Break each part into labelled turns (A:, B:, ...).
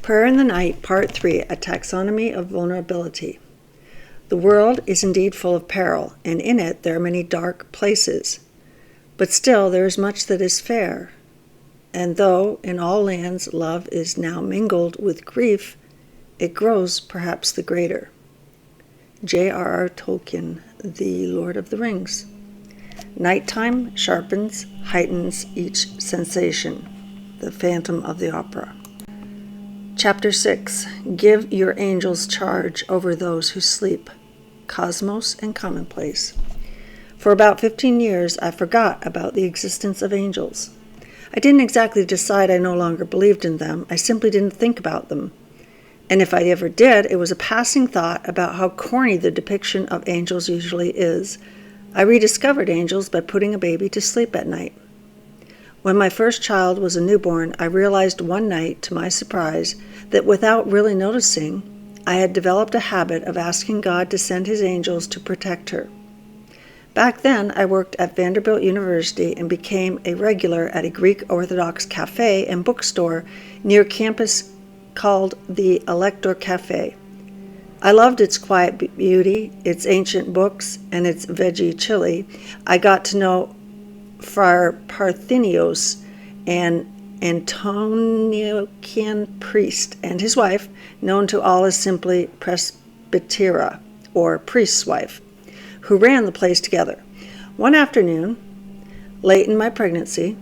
A: Prayer in the Night, Part 3, A Taxonomy of Vulnerability. The world is indeed full of peril, and in it there are many dark places. But still there is much that is fair. And though in all lands love is now mingled with grief, it grows perhaps the greater. J.R.R. Tolkien, The Lord of the Rings. Nighttime sharpens, heightens each sensation. The Phantom of the Opera. Chapter 6. Give your angels charge over those who sleep. Cosmos and Commonplace. For about 15 years, I forgot about the existence of angels. I didn't exactly decide I no longer believed in them. I simply didn't think about them. And if I ever did, it was a passing thought about how corny the depiction of angels usually is. I rediscovered angels by putting a baby to sleep at night. When my first child was a newborn, I realized one night, to my surprise, that without really noticing, I had developed a habit of asking God to send his angels to protect her. Back then, I worked at Vanderbilt University and became a regular at a Greek Orthodox cafe and bookstore near campus called the Elector Cafe. I loved its quiet beauty, its ancient books, and its veggie chili. I got to know Friar Parthenios, an Antiochian priest, and his wife, known to all as simply Presbytera, or priest's wife, who ran the place together. One afternoon, late in my pregnancy,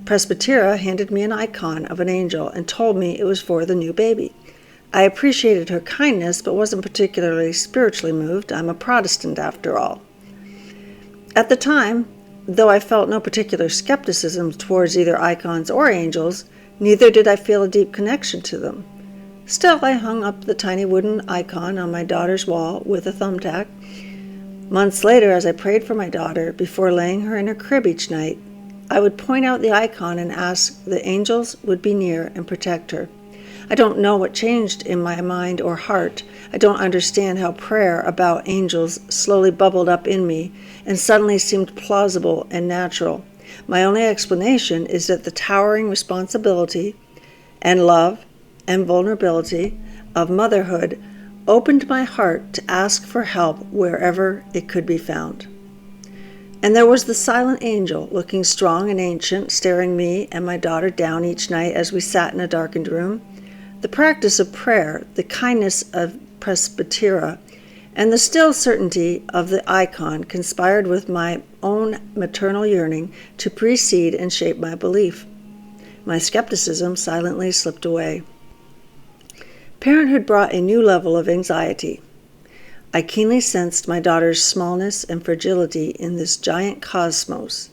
A: Presbytera handed me an icon of an angel and told me it was for the new baby. I appreciated her kindness, but wasn't particularly spiritually moved. I'm a Protestant, after all. At the time, though I felt no particular skepticism towards either icons or angels, neither did I feel a deep connection to them. Still, I hung up the tiny wooden icon on my daughter's wall with a thumbtack. Months later, as I prayed for my daughter before laying her in her crib each night, I would point out the icon and ask the angels would be near and protect her. I don't know what changed in my mind or heart. I don't understand how prayer about angels slowly bubbled up in me and suddenly seemed plausible and natural. My only explanation is that the towering responsibility and love and vulnerability of motherhood opened my heart to ask for help wherever it could be found. And there was the silent angel, looking strong and ancient, staring me and my daughter down each night as we sat in a darkened room. The practice of prayer, the kindness of Presbytera, and the still certainty of the icon conspired with my own maternal yearning to precede and shape my belief. My skepticism silently slipped away. Parenthood brought a new level of anxiety. I keenly sensed my daughter's smallness and fragility in this giant cosmos,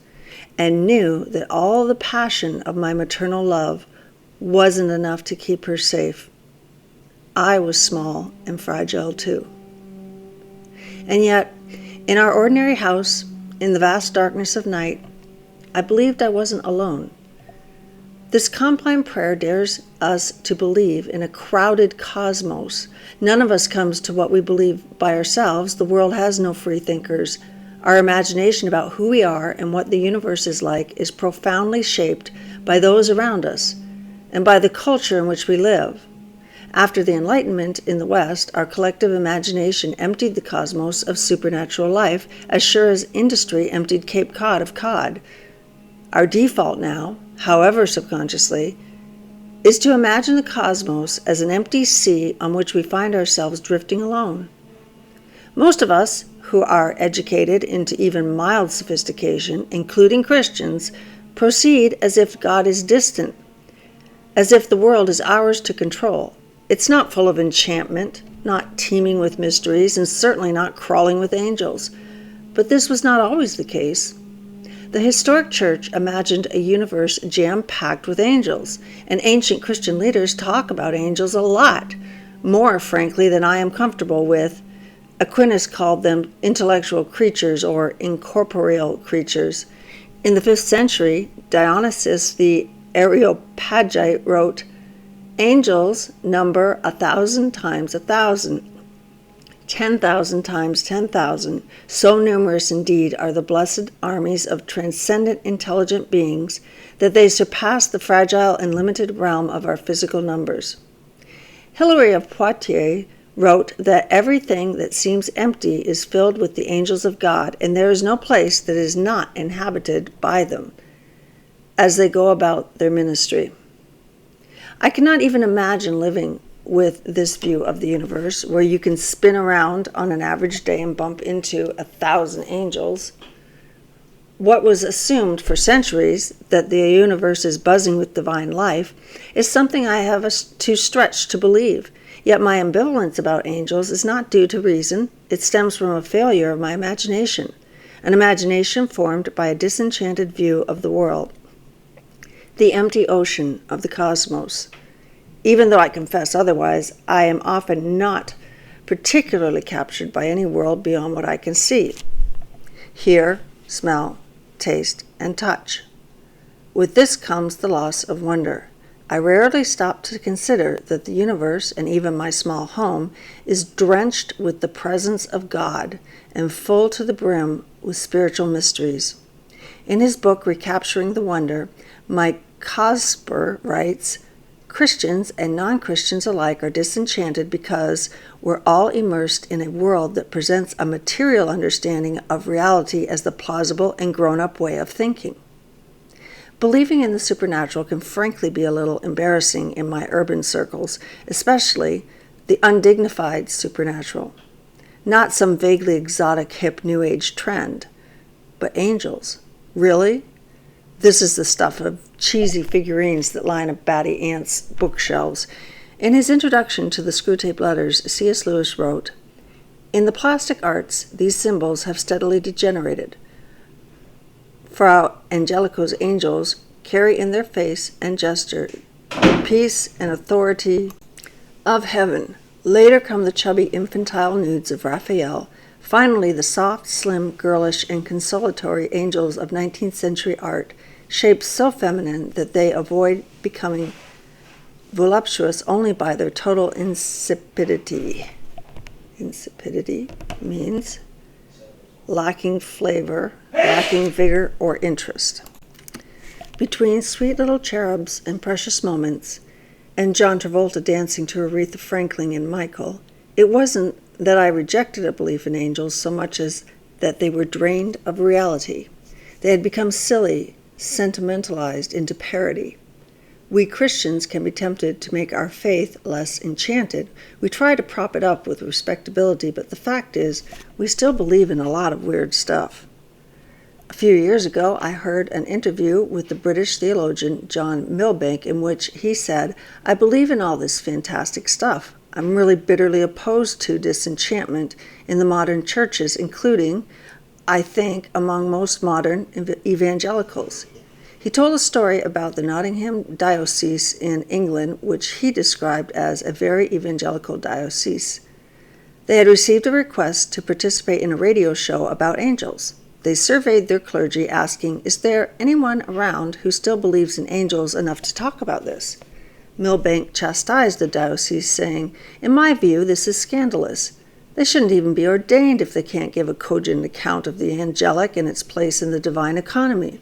A: and knew that all the passion of my maternal love wasn't enough to keep her safe. I was small and fragile too. And yet, in our ordinary house, in the vast darkness of night, I believed I wasn't alone. This Commonplace prayer dares us to believe in a crowded cosmos. None of us comes to what we believe by ourselves. The world has no free thinkers. Our imagination about who we are and what the universe is like is profoundly shaped by those around us and by the culture in which we live. After the Enlightenment in the West, our collective imagination emptied the cosmos of supernatural life as sure as industry emptied Cape Cod of cod. Our default now, however subconsciously, is to imagine the cosmos as an empty sea on which we find ourselves drifting alone. Most of us who are educated into even mild sophistication, including Christians, proceed as if God is distant, as if the world is ours to control. It's not full of enchantment, not teeming with mysteries, and certainly not crawling with angels. But this was not always the case. The historic church imagined a universe jam-packed with angels, and ancient Christian leaders talk about angels a lot, more, frankly, than I am comfortable with. Aquinas called them intellectual creatures or incorporeal creatures. In the 5th century, Dionysius the Areopagite wrote, "Angels number 1,000 times 1,000, 10,000 times 10,000. So numerous indeed are the blessed armies of transcendent intelligent beings that they surpass the fragile and limited realm of our physical numbers." Hilary of Poitiers wrote that everything that seems empty is filled with the angels of God, and there is no place that is not inhabited by them as they go about their ministry. I cannot even imagine living with this view of the universe, where you can spin around on an average day and bump into 1,000 angels. What was assumed for centuries, that the universe is buzzing with divine life, is something I have to stretch to believe. Yet my ambivalence about angels is not due to reason. It stems from a failure of my imagination, an imagination formed by a disenchanted view of the world, the empty ocean of the cosmos. Even though I confess otherwise, I am often not particularly captured by any world beyond what I can see, hear, smell, taste, and touch. With this comes the loss of wonder. I rarely stop to consider that the universe, and even my small home, is drenched with the presence of God and full to the brim with spiritual mysteries. In his book, Recapturing the Wonder, Mike Cosper writes, Christians and non-Christians alike are disenchanted because we're all immersed in a world that presents a material understanding of reality as the plausible and grown-up way of thinking. Believing in the supernatural can frankly be a little embarrassing in my urban circles, especially the undignified supernatural. Not some vaguely exotic hip New Age trend, but angels. Really? This is the stuff of cheesy figurines that line up Batty Ant's bookshelves. In his introduction to the Screwtape Letters, C.S. Lewis wrote, "In the plastic arts, these symbols have steadily degenerated. Frau Angelico's angels carry in their face and gesture the peace and authority of heaven. Later come the chubby infantile nudes of Raphael. Finally, the soft, slim, girlish, and consolatory angels of 19th century art, shaped so feminine that they avoid becoming voluptuous only by their total insipidity." Insipidity means lacking flavor, lacking vigor or interest. Between Sweet Little Cherubs and Precious Moments and John Travolta dancing to Aretha Franklin and Michael, it wasn't that I rejected a belief in angels so much as that they were drained of reality. They had become silly, sentimentalized into parody. We Christians can be tempted to make our faith less enchanted. We try to prop it up with respectability, but the fact is, we still believe in a lot of weird stuff. A few years ago, I heard an interview with the British theologian John Milbank in which he said, "I believe in all this fantastic stuff. I'm really bitterly opposed to disenchantment in the modern churches, including, I think, among most modern evangelicals." He told a story about the Nottingham diocese in England, which he described as a very evangelical diocese. They had received a request to participate in a radio show about angels. They surveyed their clergy, asking, "Is there anyone around who still believes in angels enough to talk about this?" Milbank chastised the diocese, saying, "In my view, this is scandalous. They shouldn't even be ordained if they can't give a cogent account of the angelic and its place in the divine economy."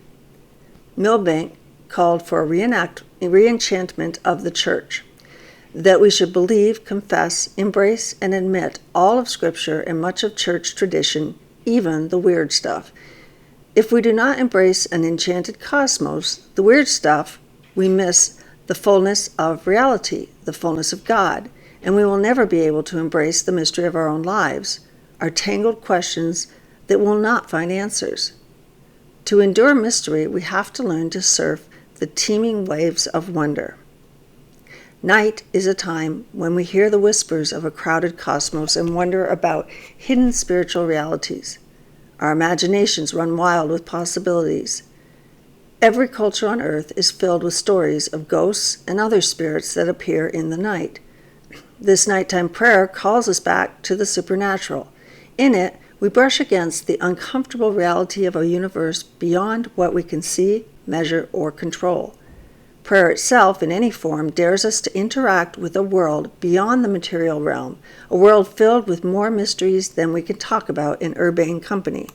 A: Milbank called for a reenchantment of the church, that we should believe, confess, embrace, and admit all of Scripture and much of church tradition, even the weird stuff. If we do not embrace an enchanted cosmos, the weird stuff, we miss the fullness of reality, the fullness of God, and we will never be able to embrace the mystery of our own lives, our tangled questions that will not find answers. To endure mystery, we have to learn to surf the teeming waves of wonder. Night is a time when we hear the whispers of a crowded cosmos and wonder about hidden spiritual realities. Our imaginations run wild with possibilities. Every culture on earth is filled with stories of ghosts and other spirits that appear in the night. This nighttime prayer calls us back to the supernatural. In it, we brush against the uncomfortable reality of a universe beyond what we can see, measure, or control. Prayer itself, in any form, dares us to interact with a world beyond the material realm, a world filled with more mysteries than we can talk about in urbane company.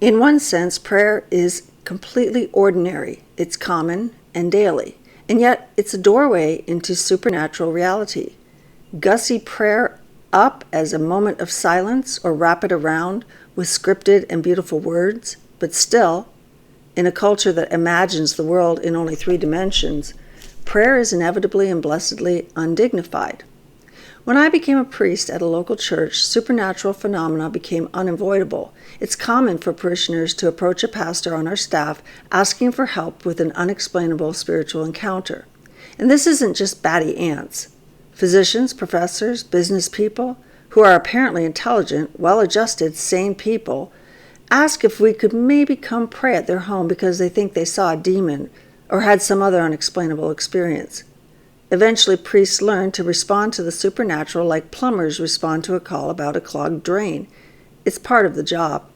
A: In one sense, prayer is completely ordinary. It's common and daily. And yet it's a doorway into supernatural reality. Gussy prayer up as a moment of silence or wrap it around with scripted and beautiful words, but still, in a culture that imagines the world in only 3 dimensions, prayer is inevitably and blessedly undignified. When I became a priest at a local church, supernatural phenomena became unavoidable. It's common for parishioners to approach a pastor on our staff asking for help with an unexplainable spiritual encounter. And this isn't just batty ants. Physicians, professors, business people, who are apparently intelligent, well-adjusted, sane people, ask if we could maybe come pray at their home because they think they saw a demon or had some other unexplainable experience. Eventually, priests learn to respond to the supernatural like plumbers respond to a call about a clogged drain. It's part of the job.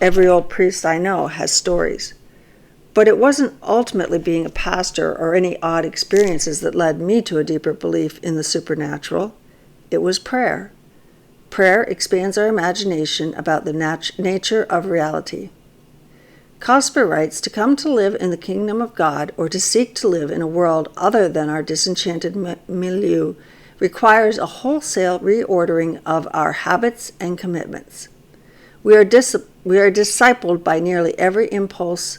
A: Every old priest I know has stories. But it wasn't ultimately being a pastor or any odd experiences that led me to a deeper belief in the supernatural. It was prayer. Prayer expands our imagination about the nature of reality. Cosper writes, to come to live in the kingdom of God or to seek to live in a world other than our disenchanted milieu requires a wholesale reordering of our habits and commitments. We are discipled by nearly every impulse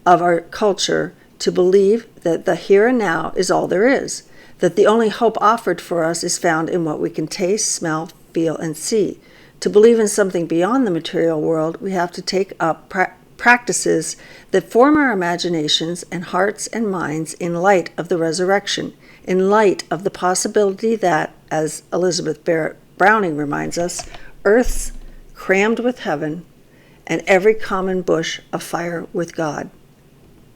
A: of our culture to believe that the here and now is all there is, that the only hope offered for us is found in what we can taste, smell, feel, and see. To believe in something beyond the material world, we have to take up practices that form our imaginations and hearts and minds in light of the resurrection, in light of the possibility that, as Elizabeth Barrett Browning reminds us, earth's crammed with heaven and every common bush afire with God.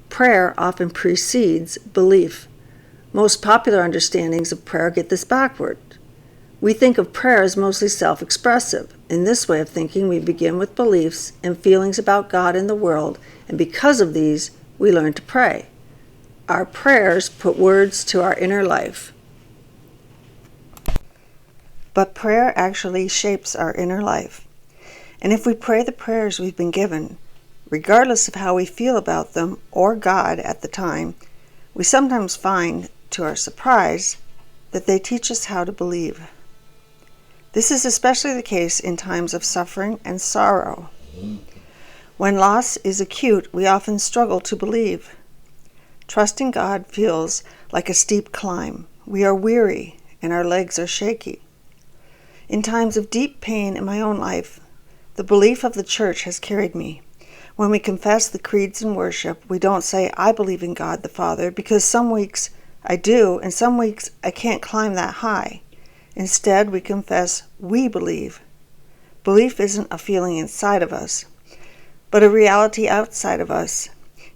A: Prayer often precedes belief. Most popular understandings of prayer get this backward. We think of prayer as mostly self-expressive. In this way of thinking, we begin with beliefs and feelings about God and the world, and because of these, we learn to pray. Our prayers put words to our inner life. But prayer actually shapes our inner life. And if we pray the prayers we've been given, regardless of how we feel about them or God at the time, we sometimes find, to our surprise, that they teach us how to believe. This is especially the case in times of suffering and sorrow. When loss is acute, we often struggle to believe. Trusting God feels like a steep climb. We are weary and our legs are shaky. In times of deep pain in my own life, the belief of the church has carried me. When we confess the creeds in worship, we don't say, I believe in God the Father, because some weeks I do, and some weeks I can't climb that high. Instead, we confess we believe. Belief isn't a feeling inside of us, but a reality outside of us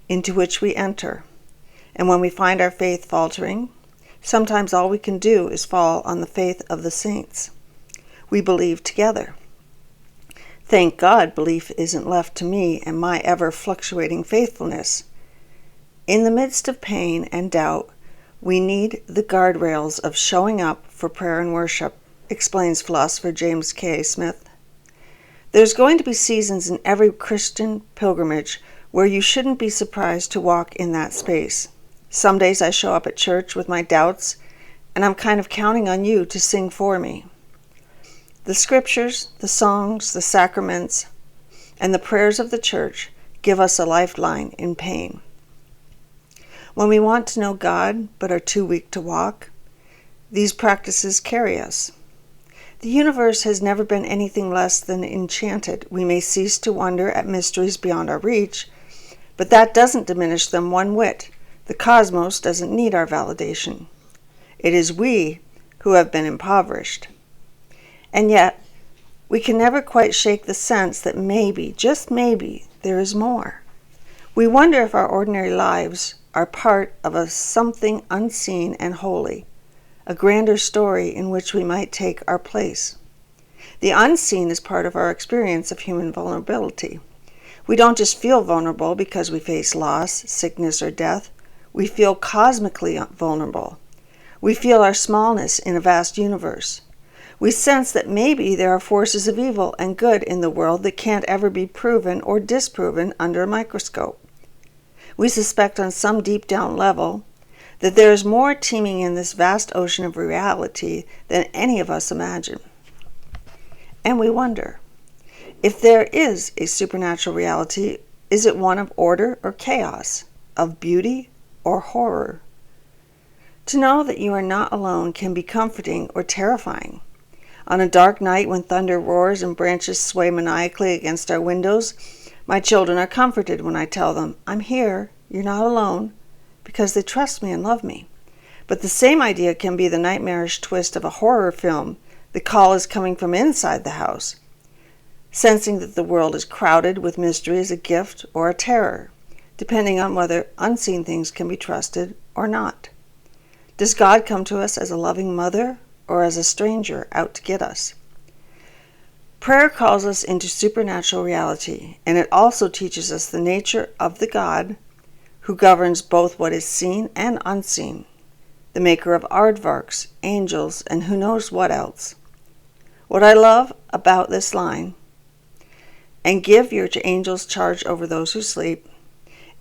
A: into which we enter. And when we find our faith faltering, sometimes all we can do is fall on the faith of the saints. We believe together. Thank God belief isn't left to me and my ever-fluctuating faithfulness. In the midst of pain and doubt, we need the guardrails of showing up for prayer and worship, explains philosopher James K. Smith. There's going to be seasons in every Christian pilgrimage where you shouldn't be surprised to walk in that space. Some days I show up at church with my doubts, and I'm kind of counting on you to sing for me. The scriptures, the songs, the sacraments, and the prayers of the church give us a lifeline in pain. When we want to know God but are too weak to walk, these practices carry us. The universe has never been anything less than enchanted. We may cease to wonder at mysteries beyond our reach, but that doesn't diminish them one whit. The cosmos doesn't need our validation. It is we who have been impoverished. And yet, we can never quite shake the sense that maybe, just maybe, there is more. We wonder if our ordinary lives are part of a something unseen and holy, a grander story in which we might take our place. The unseen is part of our experience of human vulnerability. We don't just feel vulnerable because we face loss, sickness, or death. We feel cosmically vulnerable. We feel our smallness in a vast universe. We sense that maybe there are forces of evil and good in the world that can't ever be proven or disproven under a microscope. We suspect on some deep down level that there is more teeming in this vast ocean of reality than any of us imagine. And we wonder, if there is a supernatural reality, is it one of order or chaos, of beauty or horror? To know that you are not alone can be comforting or terrifying. On a dark night when thunder roars and branches sway maniacally against our windows, my children are comforted when I tell them, I'm here, you're not alone, because they trust me and love me. But the same idea can be the nightmarish twist of a horror film. The call is coming from inside the house. Sensing that the world is crowded with mystery is a gift or a terror, depending on whether unseen things can be trusted or not. Does God come to us as a loving mother or as a stranger out to get us? Prayer calls us into supernatural reality, and it also teaches us the nature of the God who governs both what is seen and unseen, the maker of aardvarks, angels, and who knows what else. What I love about this line, and give your angels charge over those who sleep,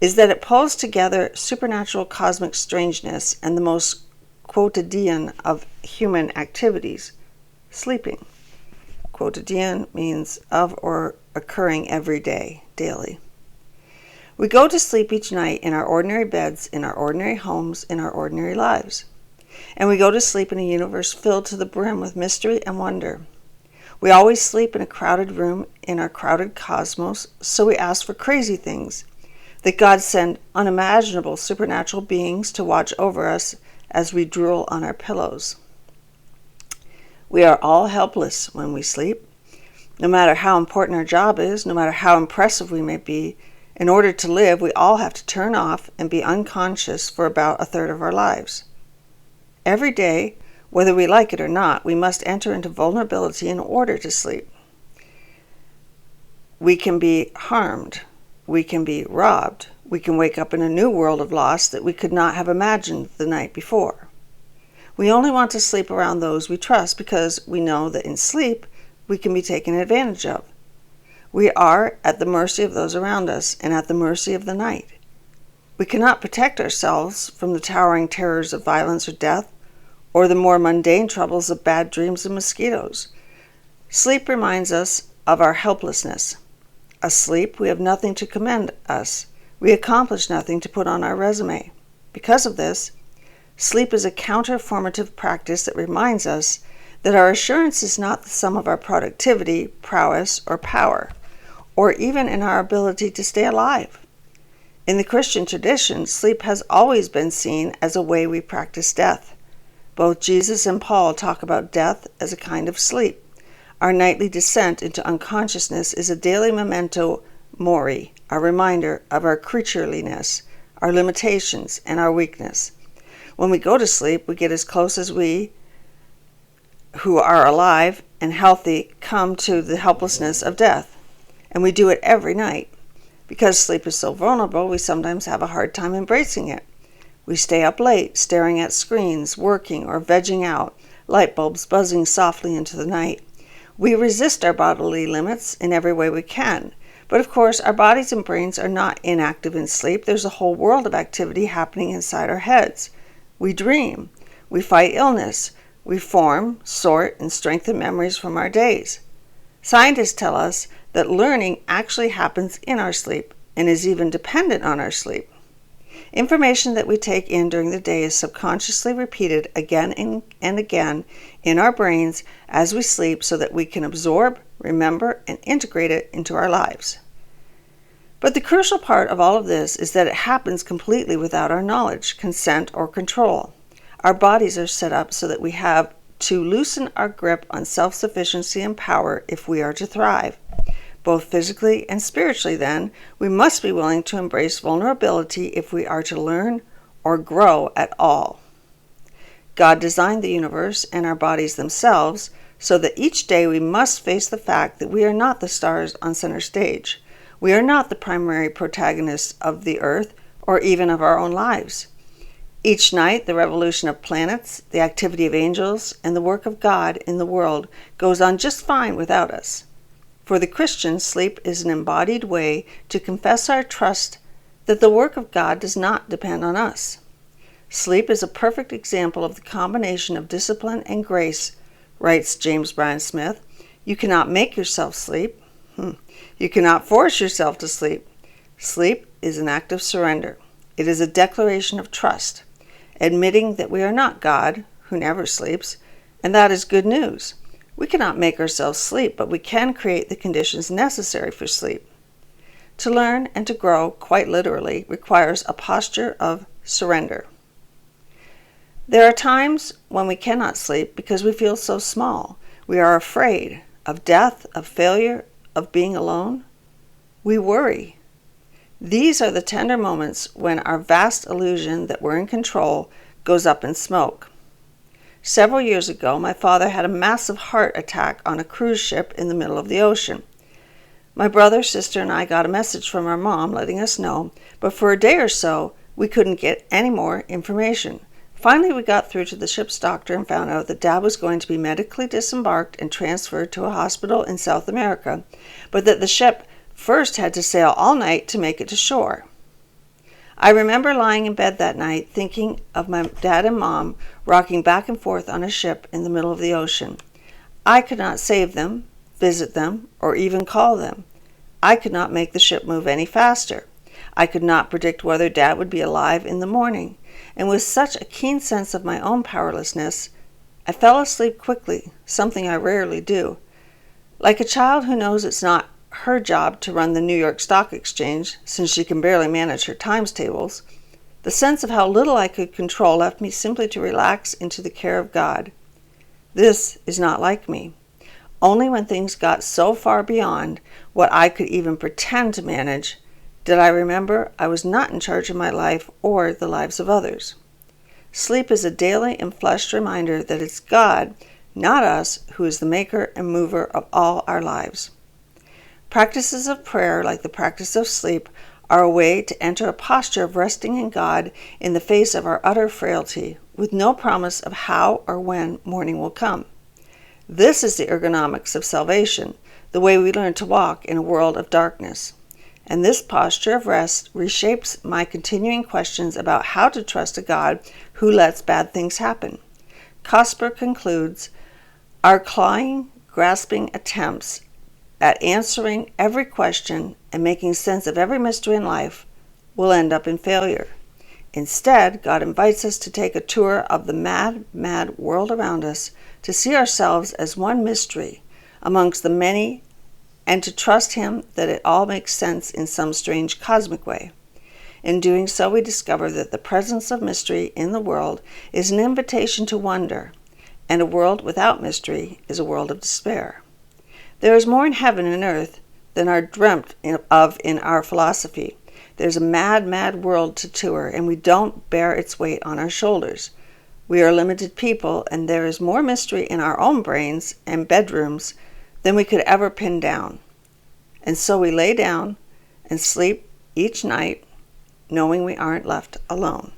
A: is that it pulls together supernatural cosmic strangeness and the most quotidian of human activities, sleeping. Quotidian means of or occurring every day, daily. We go to sleep each night in our ordinary beds, in our ordinary homes, in our ordinary lives. And we go to sleep in a universe filled to the brim with mystery and wonder. We always sleep in a crowded room in our crowded cosmos, so we ask for crazy things, that God send unimaginable supernatural beings to watch over us as we drool on our pillows. We are all helpless when we sleep. No matter how important our job is, no matter how impressive we may be, in order to live, we all have to turn off and be unconscious for about a third of our lives. Every day, whether we like it or not, we must enter into vulnerability in order to sleep. We can be harmed. We can be robbed. We can wake up in a new world of loss that we could not have imagined the night before. We only want to sleep around those we trust because we know that in sleep we can be taken advantage of. We are at the mercy of those around us and at the mercy of the night. We cannot protect ourselves from the towering terrors of violence or death, or the more mundane troubles of bad dreams and mosquitoes. Sleep reminds us of our helplessness. Asleep, we have nothing to commend us. We accomplish nothing to put on our resume. Because of this, sleep is a counter-formative practice that reminds us that our assurance is not the sum of our productivity, prowess, or power, or even in our ability to stay alive. In the Christian tradition, sleep has always been seen as a way we practice death. Both Jesus and Paul talk about death as a kind of sleep. Our nightly descent into unconsciousness is a daily memento mori, a reminder of our creatureliness, our limitations, and our weakness. When we go to sleep, we get as close as we, who are alive and healthy, come to the helplessness of death. And we do it every night. Because sleep is so vulnerable, we sometimes have a hard time embracing it. We stay up late, staring at screens, working or vegging out, light bulbs buzzing softly into the night. We resist our bodily limits in every way we can. But of course, our bodies and brains are not inactive in sleep. There's a whole world of activity happening inside our heads. We dream. We fight illness. We form, sort, and strengthen memories from our days. Scientists tell us that learning actually happens in our sleep and is even dependent on our sleep. Information that we take in during the day is subconsciously repeated again and again in our brains as we sleep so that we can absorb, remember, and integrate it into our lives. But the crucial part of all of this is that it happens completely without our knowledge, consent, or control. Our bodies are set up so that we have to loosen our grip on self-sufficiency and power if we are to thrive. Both physically and spiritually, then, we must be willing to embrace vulnerability if we are to learn or grow at all. God designed the universe and our bodies themselves so that each day we must face the fact that we are not the stars on center stage. We are not the primary protagonists of the earth or even of our own lives. Each night, the revolution of planets, the activity of angels, and the work of God in the world goes on just fine without us. For the Christian, sleep is an embodied way to confess our trust that the work of God does not depend on us. Sleep is a perfect example of the combination of discipline and grace, writes James Bryan Smith. You cannot make yourself sleep. You cannot force yourself to sleep. Sleep is an act of surrender. It is a declaration of trust, admitting that we are not God, who never sleeps, and that is good news. We cannot make ourselves sleep, but we can create the conditions necessary for sleep. To learn and to grow, quite literally, requires a posture of surrender. There are times when we cannot sleep because we feel so small. We are afraid of death, of failure, of being alone. We worry. These are the tender moments when our vast illusion that we're in control goes up in smoke. Several years ago, my father had a massive heart attack on a cruise ship in the middle of the ocean. My brother, sister, and I got a message from our mom letting us know, but for a day or so, we couldn't get any more information. Finally, we got through to the ship's doctor and found out that Dad was going to be medically disembarked and transferred to a hospital in South America, but that the ship first had to sail all night to make it to shore. I remember lying in bed that night thinking of my dad and mom rocking back and forth on a ship in the middle of the ocean. I could not save them, visit them, or even call them. I could not make the ship move any faster. I could not predict whether Dad would be alive in the morning. And with such a keen sense of my own powerlessness, I fell asleep quickly, something I rarely do. Like a child who knows it's not her job to run the New York Stock Exchange, since she can barely manage her times tables, the sense of how little I could control left me simply to relax into the care of God. This is not like me. Only when things got so far beyond what I could even pretend to manage did I remember I was not in charge of my life or the lives of others. Sleep is a daily and fleshed reminder that it's God, not us, who is the maker and mover of all our lives. Practices of prayer, like the practice of sleep, are a way to enter a posture of resting in God in the face of our utter frailty, with no promise of how or when morning will come. This is the ergonomics of salvation, the way we learn to walk in a world of darkness. And this posture of rest reshapes my continuing questions about how to trust a God who lets bad things happen. Cosper concludes, our clawing, grasping attempts at answering every question and making sense of every mystery in life will end up in failure. Instead, God invites us to take a tour of the mad, mad world around us, to see ourselves as one mystery amongst the many, and to trust Him that it all makes sense in some strange cosmic way. In doing so, we discover that the presence of mystery in the world is an invitation to wonder, and a world without mystery is a world of despair. There is more in heaven and earth than are dreamt of in our philosophy. There's a mad, mad world to tour, and we don't bear its weight on our shoulders. We are limited people, and there is more mystery in our own brains and bedrooms than we could ever pin down. And so we lay down and sleep each night knowing we aren't left alone.